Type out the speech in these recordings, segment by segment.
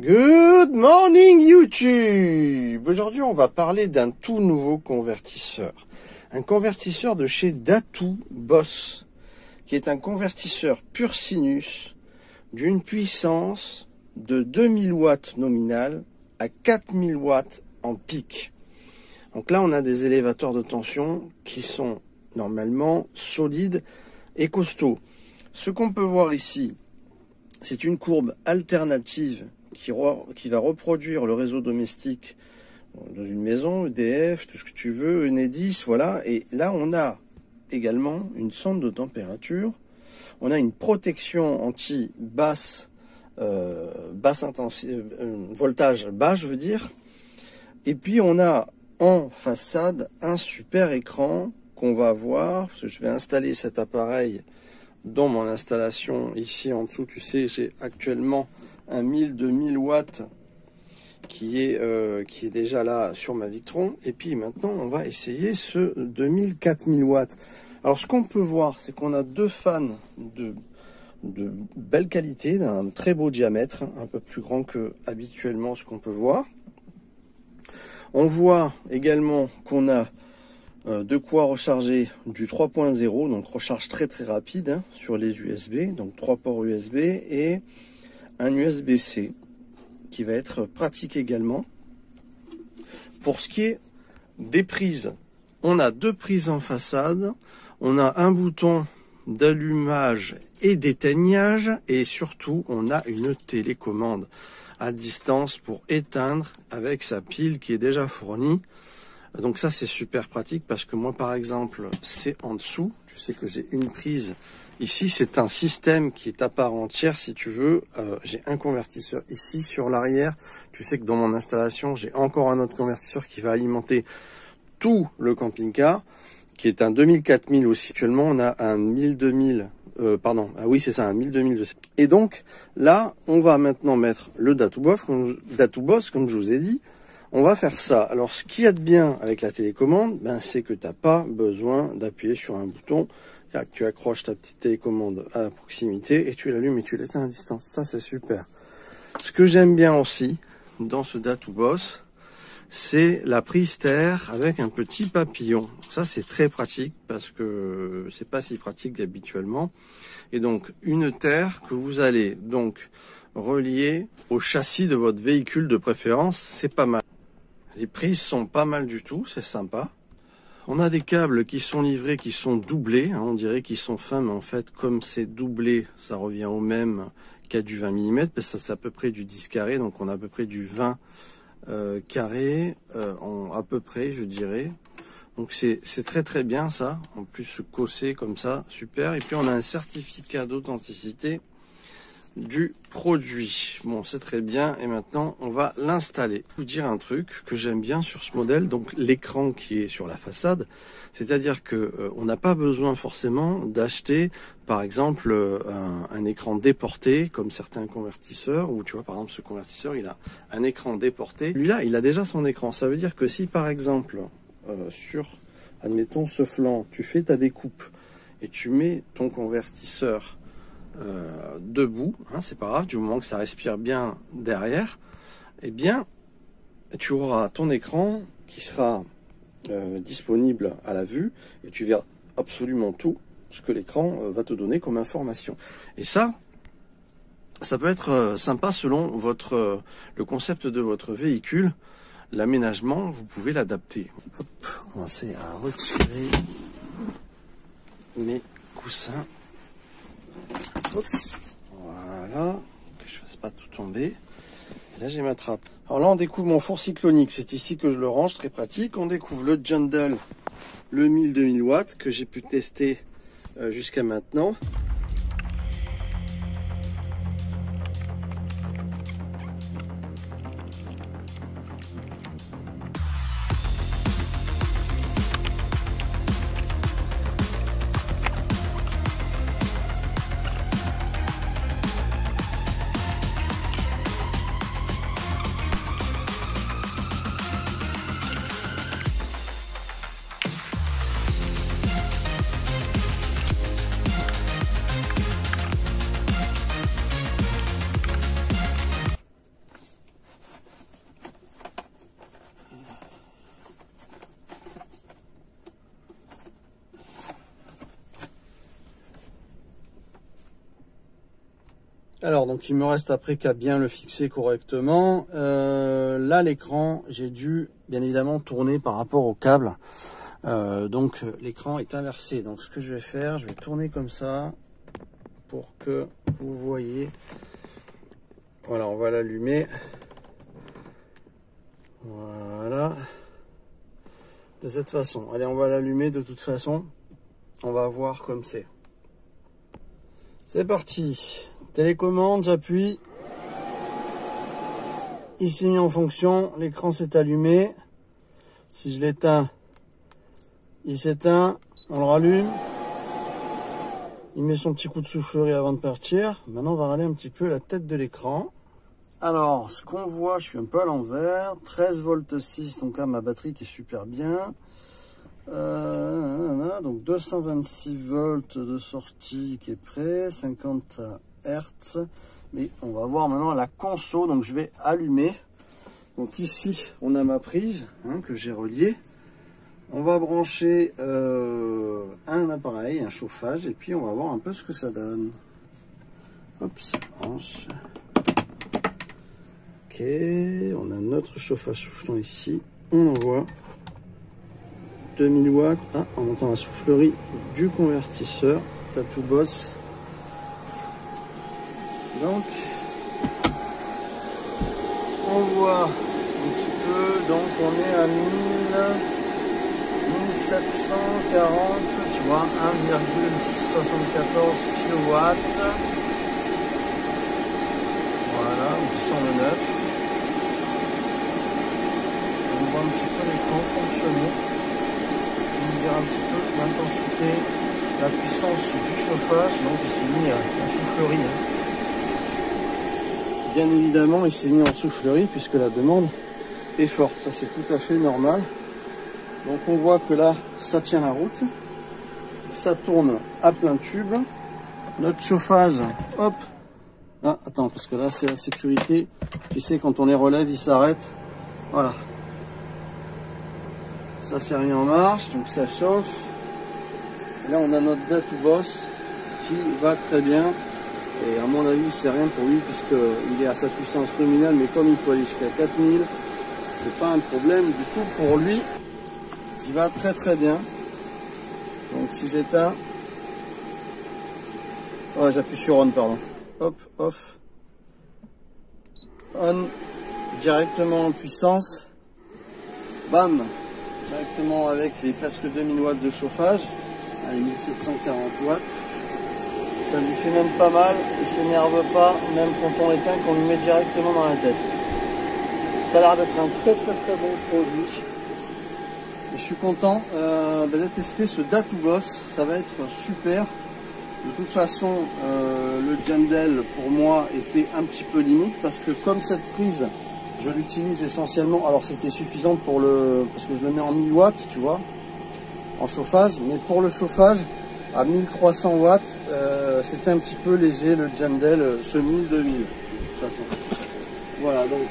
Good morning YouTube. Aujourd'hui on va parler d'un tout nouveau convertisseur. Un convertisseur de chez Datu Boss, qui est un convertisseur pur sinus d'une puissance de 2000 watts nominal à 4000 watts en pic. Donc là on a des élévateurs de tension qui sont normalement solides et costauds. Ce qu'on peut voir ici, c'est une courbe alternative qui va reproduire le réseau domestique dans une maison, EDF, tout ce que tu veux, Enedis, voilà. Et là, on a également une sonde de température. On a une protection anti-basse, voltage bas, je veux dire. Et puis, on a en façade un super écran qu'on va voir, parce que je vais installer cet appareil dans mon installation. Ici, en dessous, tu sais, j'ai actuellement un 1000-2000 watts qui est déjà là sur ma Victron. Et puis maintenant, on va essayer ce 2000-4000 watts. Alors, ce qu'on peut voir, c'est qu'on a deux fans de belle qualité, d'un très beau diamètre, un peu plus grand que habituellement ce qu'on peut voir. On voit également qu'on a de quoi recharger du 3.0, donc recharge très rapide sur les USB, donc 3 ports USB et un USB-C qui va être pratique également. Pour ce qui est des prises, on a deux prises en façade, on a un bouton d'allumage et d'éteignage et surtout on a une télécommande à distance pour éteindre avec sa pile qui est déjà fournie. Donc ça c'est super pratique parce que moi par exemple c'est en dessous, tu sais que j'ai une prise ici, c'est un système qui est à part entière si tu veux. J'ai un convertisseur ici sur l'arrière, tu sais que dans mon installation j'ai encore un autre convertisseur qui va alimenter tout le camping-car, qui est un 2000-4000 aussi. Actuellement on a un 1000-2000, oui c'est ça, un 1000-2000. Et donc là on va maintenant mettre le Datu Boss comme je vous ai dit. On va faire ça. Alors, ce qu'il y a de bien avec la télécommande, c'est que tu n'as pas besoin d'appuyer sur un bouton. Là, tu accroches ta petite télécommande à proximité et tu l'allumes et tu l'éteins à distance. Ça, c'est super. Ce que j'aime bien aussi dans ce Datu Boss, c'est la prise terre avec un petit papillon. Ça, c'est très pratique parce que c'est pas si pratique habituellement. Et donc, une terre que vous allez donc relier au châssis de votre véhicule de préférence, c'est pas mal. Les prises sont pas mal du tout, c'est sympa. On a des câbles qui sont livrés, qui sont doublés. On dirait qu'ils sont fins, mais en fait, comme c'est doublé, ça revient au même qu'à du 20 mm. Parce que c'est à peu près du 10 carré, donc on a à peu près du 20 carré, à peu près, je dirais. Donc c'est très bien ça. En plus, cossé comme ça, super. Et puis on a un certificat d'authenticité du produit. Bon, c'est très bien et maintenant on va l'installer. Je vais vous dire un truc que j'aime bien sur ce modèle, donc l'écran qui est sur la façade, c'est-à-dire que on n'a pas besoin forcément d'acheter par exemple un écran déporté comme certains convertisseurs, où tu vois par exemple ce convertisseur il a un écran déporté. Lui-là il a déjà son écran. Ça veut dire que si par exemple sur admettons ce flanc tu fais ta découpe et tu mets ton convertisseur debout, c'est pas grave, du moment que ça respire bien derrière, eh bien tu auras ton écran qui sera disponible à la vue et tu verras absolument tout ce que l'écran va te donner comme information. Et ça peut être sympa selon le concept de votre véhicule. L'aménagement, vous pouvez l'adapter. On va commencer à retirer mes coussins. Oups, voilà, que je fasse pas tout tomber. Et là j'ai ma trappe. Alors là on découvre mon four cyclonique, c'est ici que je le range, très pratique. On découvre le Jundle, le 1000-2000 watts que j'ai pu tester jusqu'à maintenant. Alors, donc il me reste après qu'à bien le fixer correctement. Là, l'écran, j'ai dû bien évidemment tourner par rapport au câble. Donc l'écran est inversé. Donc ce que je vais faire, je vais tourner comme ça pour que vous voyez. Voilà, on va l'allumer. Voilà. De cette façon. Allez, on va l'allumer de toute façon. On va voir comme c'est. C'est parti. Télécommande, j'appuie. Il s'est mis en fonction. L'écran s'est allumé. Si je l'éteins, il s'éteint. On le rallume. Il met son petit coup de soufflerie avant de partir. Maintenant, on va regarder un petit peu la tête de l'écran. Alors, ce qu'on voit, je suis un peu à l'envers. 13 volts 6, donc là, ma batterie qui est super bien. Donc 226 volts de sortie qui est prêt, 50 Hz. Mais on va voir maintenant la console, donc je vais allumer. Donc ici, on a ma prise que j'ai reliée. On va brancher un appareil, un chauffage, et puis on va voir un peu ce que ça donne. Hop, ça branche. Ok, on a notre chauffage soufflant ici. On envoie 2000 watts. Ah, on entend la soufflerie du convertisseur Tattoo Boss. Donc, on voit un petit peu. Donc, on est à 1740, tu vois, 1,74 kW. Voilà, puissant de 9. On voit un petit peu l'écran fonctionner. On va dire un petit peu l'intensité, la puissance du chauffage. Donc il s'est mis en soufflerie. Bien évidemment, il s'est mis en soufflerie puisque la demande est forte. Ça, c'est tout à fait normal. Donc on voit que là, ça tient la route. Ça tourne à plein tube. Notre chauffage, hop. Ah, attends, parce que là, c'est la sécurité. Tu sais, quand on les relève, ils s'arrêtent. Voilà. Ça s'est remis en marche, donc ça chauffe. Et là, on a notre Tattoo Boss qui va très bien. Et à mon avis, c'est rien pour lui, puisqu'il est à sa puissance nominale, mais comme il peut aller jusqu'à 4000, c'est pas un problème du tout pour lui. Il va très très bien. Donc si j'éteins, oh, j'appuie sur on, pardon. Hop, off. On, directement en puissance. Bam, directement avec les presque 2000 watts de chauffage. Allez, 1740 watts. Ça lui fait même pas mal, il s'énerve pas, même quand on éteint, qu'on lui met directement dans la tête. Ça a l'air d'être un très très très bon produit. Et je suis content de tester ce Tattoo Boss, ça va être super. De toute façon, le Jandel pour moi était un petit peu limite parce que comme cette prise, je l'utilise essentiellement. Alors c'était suffisant pour parce que je le mets en 1000 watts, tu vois, en chauffage. Mais pour le chauffage, à 1300 watts, c'était un petit peu léger le Jandel, ce 1000-2000 de toute façon. Voilà, donc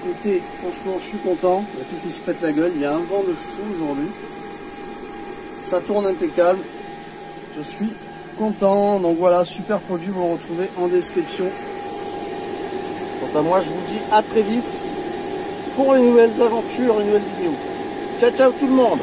écoutez, franchement je suis content. Il y a tout qui se pète la gueule, il y a un vent de fou aujourd'hui. Ça tourne impeccable. Je suis content. Donc voilà, super produit, vous le retrouvez en description. Quant à moi, je vous dis à très vite pour une nouvelle aventure, une nouvelle vidéo. Ciao ciao tout le monde.